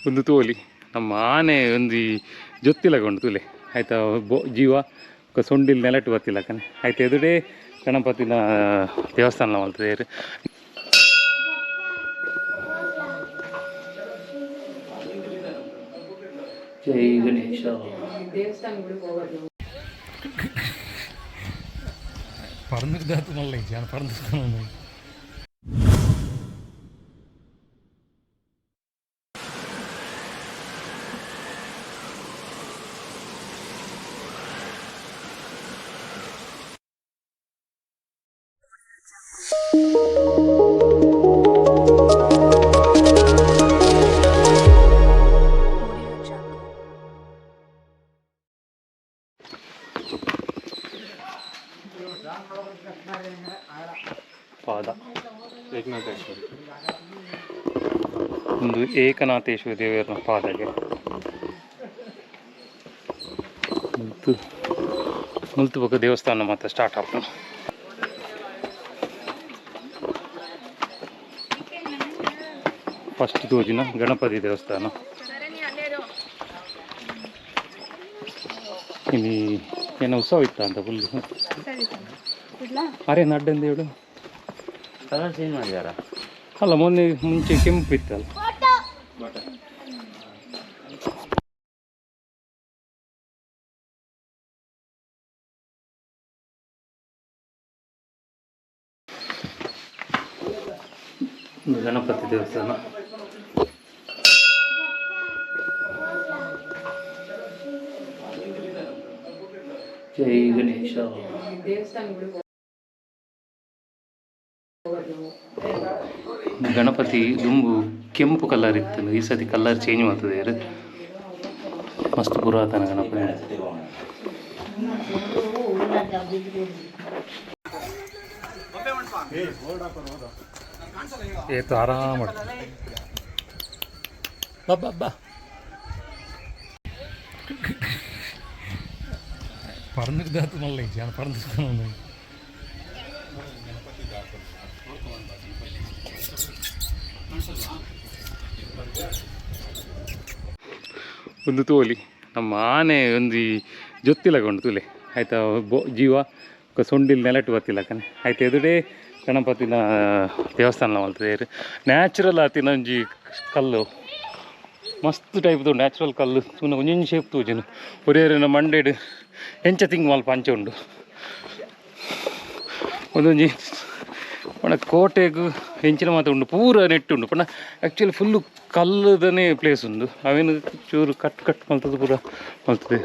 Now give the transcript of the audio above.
ಒಂದು ತೋಲಿ ನಮ್ಮ ಆನೆ ಒಂದು ಜೊತ್ತಿಲಗೊಂಡು ತುಲೆ ಆಯ್ತಾ ಜೀವ ಸೊಂಡಿಲ್ ನೆಲಟ್ಟು ಬರ್ತಿಲ್ಲ ಕನೆ ಆಯ್ತು ಎದುರೇ ಗಣಪತಿನ ದೇವಸ್ಥಾನ ಮಾಡ್ತದೆ. ಜೈ ಗಣೇಶ പറന്നിട്ട് നല്ല ഞാൻ പറന്നിട്ട് ಪಾದ ಒಂದು ಏಕನಾಥೇಶ್ವರ ದೇವರ ಪಾದಗೆ ಮುಲ್ತು ಬೊಕ್ಕ ದೇವಸ್ಥಾನ ಮತ್ತೆ ಸ್ಟಾರ್ಟ್ ಆಯ್ತು. ಫಸ್ಟ್ ತೋಜಿನ ಗಣಪತಿ ದೇವಸ್ಥಾನ ಇಲ್ಲಿ ಏನೋ ಉತ್ಸವ ಇತ್ತ ಅಂತ ಫುಲ್ ಅರೆ ನಡ್ಡೆಂದು ಹೇಳು ಕಲರ್ ಚೇಂಜ್ ಮಾಡಿದಾರ ಅಲ್ಲ ಮೊನ್ನೆ ಮುಂಚೆ ಕೆಂಪು ಇತ್ತಲ್ಲ. ಗಣಪತಿ ದೇವಸ್ಥಾನ ಜೈ ಗಣೇಶ. ಗಣಪತಿ ದುಂಬು ಕೆಂಪು ಕಲರ್ ಇತ್ತು, ಈ ಸತಿ ಕಲರ್ ಚೇಂಜ್ ಮಾಡ್ತದೆ. ಮಸ್ತ್ ಪುರಾತನ ಗಣಪತಿ. ಏತು ಆರಾಮ ಬಾ പറന്നിട്ട് നല്ല ഞാൻ പറന്നിട്ട് ಒಂದು ತೋಲಿ ನಮ್ಮ ಆನೆ ಒಂದು ಜೊತ್ತಿಲಗೊಂಡು ತುಲೆ ಆಯ್ತಾ ಜೀವ ಸೊಂಡಿಲ್ ನೆಲಟ್ಟು ಬರ್ತಿಲ್ಲ ಕನೆ ಆಯ್ತು ಎದುರೇ ಗಣಪತಿನ ದೇವಸ್ಥಾನ ಮಾಡ್ತದೆ. ನ್ಯಾಚುರಲ್ ಆತಿನ ಒಂಜಿ ಕಲ್ಲು ಮಸ್ತ್ ಟೈಪ್ದು ನ್ಯಾಚುರಲ್ ಕಲ್ಲು ಸುಮ್ಮನೆ ಒಂಜೊಂಜಿ ಶೇಪ್ ತೂಜನು ಒರೇರಿನ ಮಂಡೇಡು ಹೆಂಚ ತಿಂಗ್ ಮಲ್ಪ ಅಂಚೆ ಉಂಡು ಒಂದೊಂಜಿ ಪಣ ಕೋಟೆಗೂ ಹೆಂಚಿನ ಮಾತ್ರ ಉಂಡು ಪೂರ ನೆಟ್ಟು ಉಂಡು ಪಣ ಆ್ಯಕ್ಚುಲಿ ಫುಲ್ಲು ಕಲ್ಲುದನೇ ಪ್ಲೇಸ್ ಉಂಡು ಅವೇನು ಚೂರು ಕಟ್ ಮಲ್ತದ್ದು ಪೂರ ಮಲ್ತದೆ.